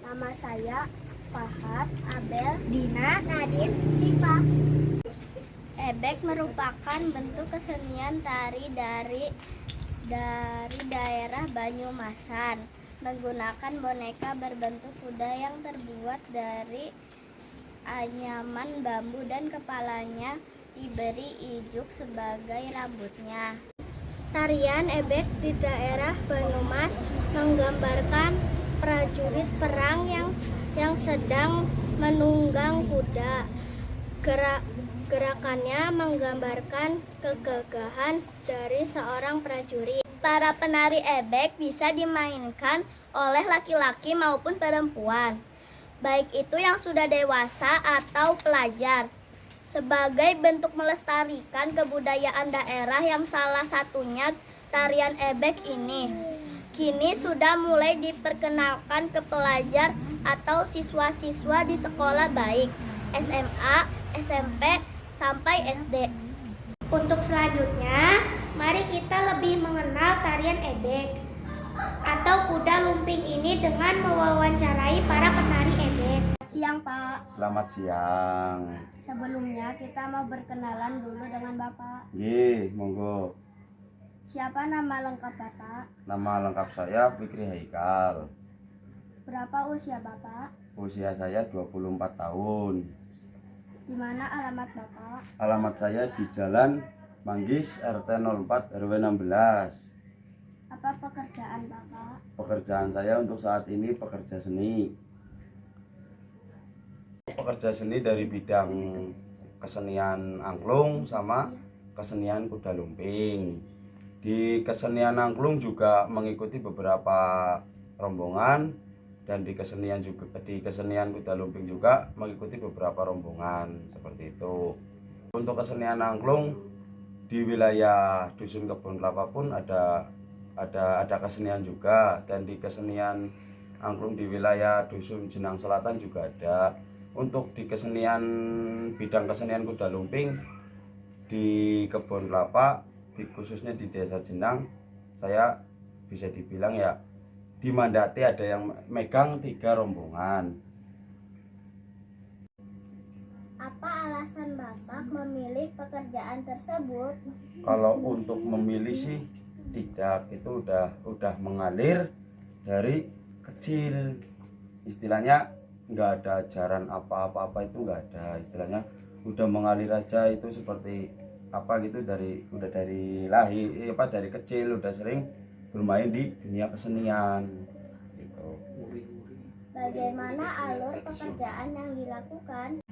Nama saya Fahad, Abel, Dina, Nadine, Siva. Ebek merupakan bentuk kesenian tari dari daerah Banyumasan, menggunakan boneka berbentuk kuda yang terbuat dari anyaman bambu dan kepalanya diberi ijuk sebagai rambutnya. Tarian ebek di daerah Banyumas menggambarkan prajurit perang yang sedang menunggang kuda. Gerakannya menggambarkan kegagahan dari seorang prajurit. Para penari ebek bisa dimainkan oleh laki-laki maupun perempuan, baik itu yang sudah dewasa atau pelajar, sebagai bentuk melestarikan kebudayaan daerah yang salah satunya tarian ebek ini. Kini sudah mulai diperkenalkan ke pelajar atau siswa-siswa di sekolah baik SMA, SMP, sampai SD. Untuk selanjutnya, mari kita lebih mengenal tarian ebek atau kuda lumping ini dengan mewawancarai para penari ebek. Siang, Pak. Selamat siang. Sebelumnya kita mau berkenalan dulu dengan Bapak. Nggih, monggo. Siapa nama lengkap Bapak? Nama lengkap saya Fikri Haikal. Berapa usia Bapak? Usia saya 24 tahun. Di mana alamat Bapak? Alamat saya di Jalan Manggis RT 04 RW 16. Apa pekerjaan Bapak? Pekerjaan saya untuk saat ini pekerja seni. Pekerja seni dari bidang kesenian angklung sama kesenian kuda lumping. Di kesenian angklung juga mengikuti beberapa rombongan, dan di kesenian kuda lumping juga mengikuti beberapa rombongan seperti itu. Untuk kesenian angklung di wilayah Dusun Kebon Kelapa pun ada kesenian juga, dan di kesenian angklung di wilayah Dusun Jenang Selatan juga ada. Untuk di bidang kesenian kuda lumping di Kebon Kelapa, khususnya di Desa Jenang, saya bisa dibilang ya dimandati ada yang megang 3 rombongan. Apa alasan Bapak memilih pekerjaan tersebut? Kalau untuk memilih sih tidak, itu udah mengalir dari kecil. Istilahnya nggak ada ajaran apa-apa itu nggak ada, istilahnya udah mengalir aja. Itu seperti apa gitu, dari lahir dari kecil udah sering bermain di dunia kesenian gitu. Bagaimana alur pekerjaan yang dilakukan?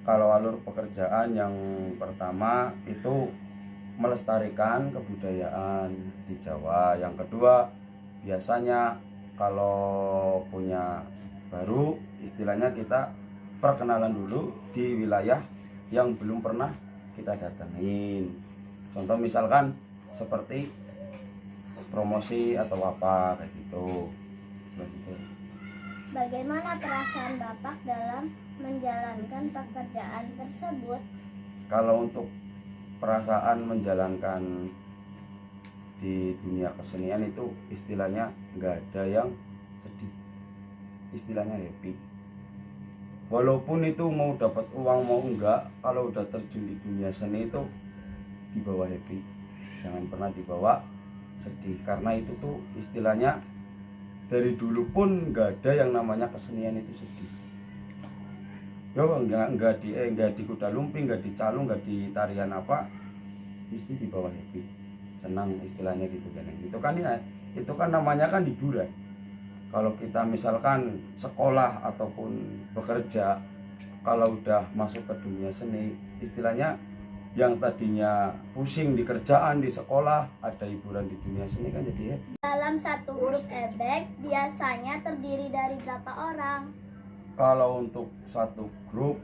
Kalau alur pekerjaan yang pertama itu melestarikan kebudayaan di Jawa. Yang kedua, biasanya kalau punya baru, istilahnya kita perkenalan dulu di wilayah yang belum pernah kita datengin. Contoh misalkan seperti promosi atau apa kayak gitu. Bagaimana perasaan Bapak dalam menjalankan pekerjaan tersebut? Kalau untuk perasaan menjalankan di dunia kesenian itu istilahnya nggak ada yang sedih, istilahnya happy. Walaupun itu mau dapat uang mau enggak, kalau udah terjun di dunia seni itu dibawa happy, jangan pernah dibawa sedih, karena itu tuh istilahnya dari dulu pun nggak ada yang namanya kesenian itu sedih. Yo enggak di kuda lumping, enggak di calung, enggak di tarian apa, mesti dibawa happy, senang, istilahnya gitu kan. Itu kan namanya kan hiburan. Kalau kita misalkan sekolah ataupun bekerja, kalau udah masuk ke dunia seni, istilahnya yang tadinya pusing di kerjaan di sekolah, ada hiburan di dunia seni kan jadi happy. Dalam satu grup ebek biasanya terdiri dari berapa orang? Kalau untuk satu grup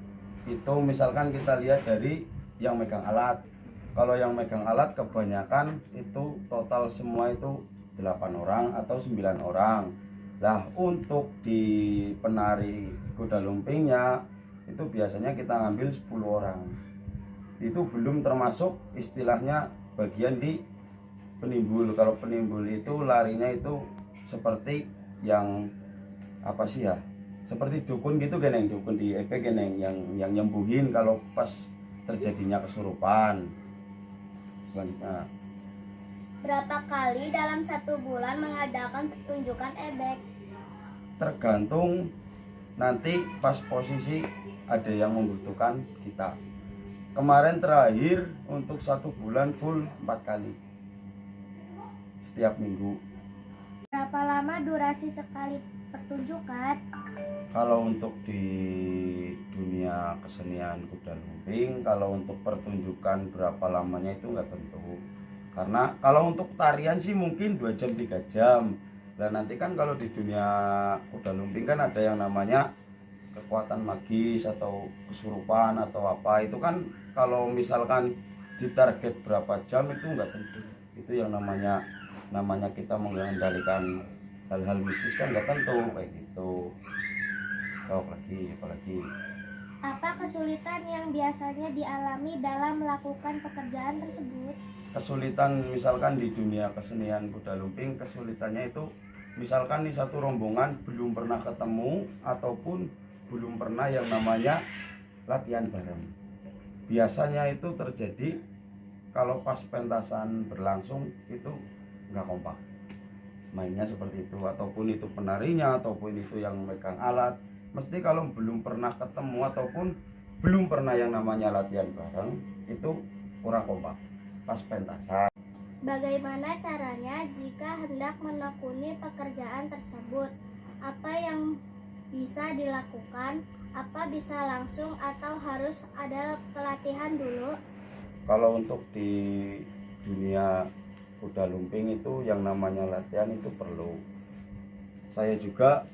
itu misalkan kita lihat dari yang megang alat. Kalau yang megang alat kebanyakan itu total semua itu 8 orang atau 9 orang. Nah, untuk di penari kuda lumpingnya itu biasanya kita ngambil 10 orang. Itu belum termasuk istilahnya bagian di penimbul. Kalau penimbul itu larinya itu seperti yang apa sih ya, seperti dukun gitu geneng, dukun di EP geneng yang nyembuhin kalau pas terjadinya kesurupan. Selanjutnya, Berapa kali dalam 1 bulan mengadakan pertunjukan ebek? tergantung nanti pas posisi ada yang membutuhkan kita. Kemarin terakhir untuk 1 bulan full 4 kali setiap minggu. Berapa lama durasi sekali pertunjukan? Kalau untuk di dunia kesenian kuda lumping, kalau untuk pertunjukan berapa lamanya itu nggak tentu. Karena kalau untuk tarian sih mungkin 2 jam 3 jam. Dan nanti kan kalau di dunia kuda lumping kan ada yang namanya kekuatan magis atau kesurupan atau apa, itu kan kalau misalkan ditarget berapa jam itu nggak tentu. Itu yang namanya kita mengendalikan hal-hal mistis kan nggak tentu kayak gitu. Apalagi Apa kesulitan yang biasanya dialami dalam melakukan pekerjaan tersebut? kesulitan misalkan di dunia kesenian kuda lumping, kesulitannya itu misalkan nih satu rombongan belum pernah ketemu ataupun belum pernah yang namanya latihan bareng. Biasanya itu terjadi kalau pas pentasan berlangsung itu nggak kompak mainnya seperti itu, ataupun itu penarinya ataupun itu yang megang alat, mesti kalau belum pernah ketemu ataupun belum pernah yang namanya latihan bareng itu kurang kompak pas pentasan. Bagaimana caranya jika hendak menekuni pekerjaan tersebut? Apa yang bisa dilakukan? Apa bisa langsung atau harus ada pelatihan dulu? Kalau untuk di dunia kuda lumping itu yang namanya latihan itu perlu. Saya juga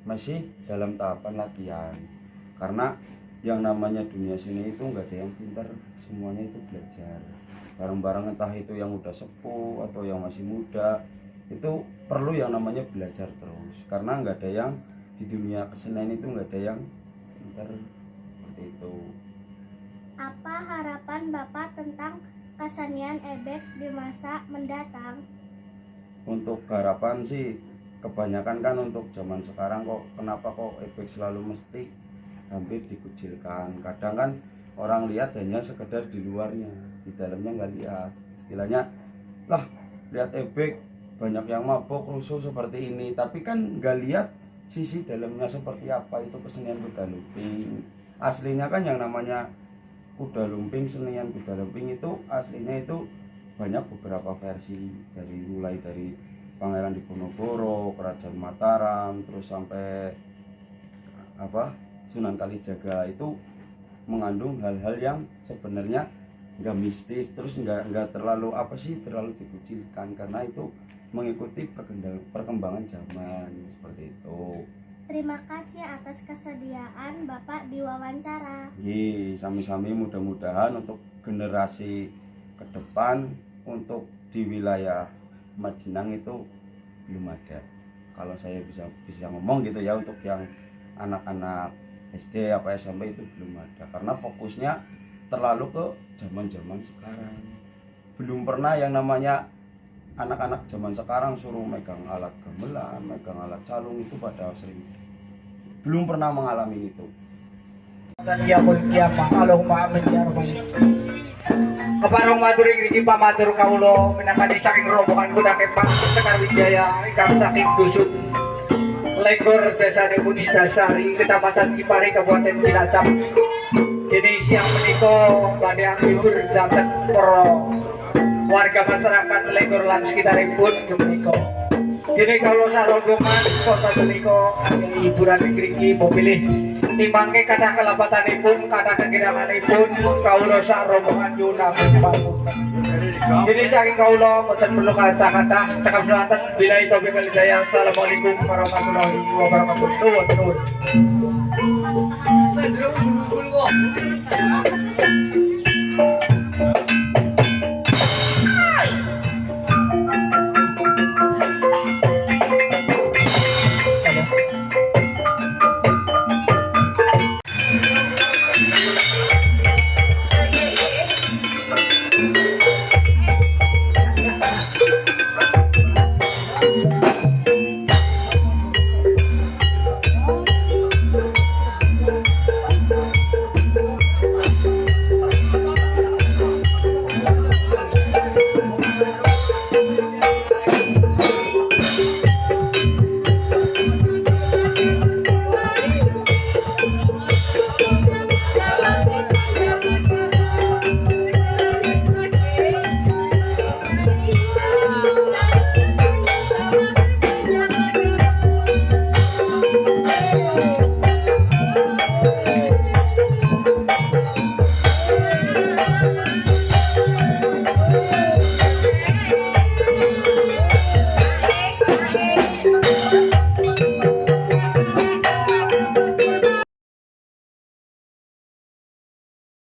masih dalam tahapan latihan, karena yang namanya dunia seni itu nggak ada yang pintar, semuanya itu belajar bareng-bareng, entah itu yang udah sepuh atau yang masih muda, itu perlu yang namanya belajar terus, karena nggak ada yang di dunia kesenian itu nggak ada yang pintar seperti itu. Apa harapan Bapak tentang kesenian ebek di masa mendatang? Untuk harapan sih kebanyakan kan untuk zaman sekarang kok kenapa kok ebek selalu mesti hampir dikucilkan. Kadang kan orang lihat hanya sekedar di luarnya, di dalamnya nggak lihat. Istilahnya lah, lihat ebek banyak yang mabok rusuh seperti ini, tapi kan nggak lihat sisi dalamnya seperti apa itu kesenian kuda lumping. Aslinya kan yang namanya kuda lumping, senian kuda lumping itu aslinya itu banyak beberapa versi, dari mulai dari Pangeran Diponegoro, Kerajaan Mataram, terus sampai Sunan Kalijaga, itu mengandung hal-hal yang sebenarnya nggak mistis, terus nggak terlalu terlalu dikucilkan, karena itu mengikuti perkembangan zaman seperti itu. Terima kasih atas kesediaan Bapak diwawancara. Sami-sami, mudah-mudahan untuk generasi ke depan untuk di wilayah Majenang itu belum ada. Kalau saya bisa ngomong gitu ya, untuk yang anak-anak SD apa SMP itu belum ada, karena fokusnya terlalu ke zaman-zaman sekarang. Belum pernah yang namanya anak-anak zaman sekarang suruh megang alat gamelan, megang alat calung, itu pada sering belum pernah mengalami itu. Dan ya pun kiamah Allahumma amin ya rabbal alamin. Keparong matur ing pamatur kawula minangkani saking rombongan kuda kepang Sekar Wijaya ingkang saking dusun Legor Desanipun Isdasari, Kecamatan Cipari, Kabupaten Cilacap. Jadi siang menika badhe anggibur dhateng para warga masyarakat Legor lan sekitaripun menika. Jadi kalau sarombongan kota menika anggen hiburan ngriki pilih timangke kathah kelapatanipun, kathah kegiranganipun kawula sak rombongan nyuwun pamunten. Jadi saking kawula mboten perlu kata-kata cekap wonten billahi taufiq wal hidayah. Assalamualaikum warahmatullahi wabarakatuh.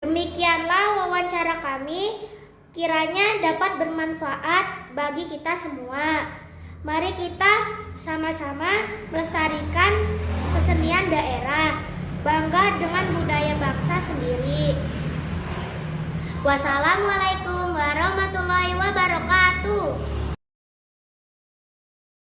Demikianlah wawancara kami, kiranya dapat bermanfaat bagi kita semua. Mari kita sama-sama melestarikan kesenian daerah, bangga dengan budaya bangsa sendiri. Wassalamualaikum warahmatullahi wabarakatuh.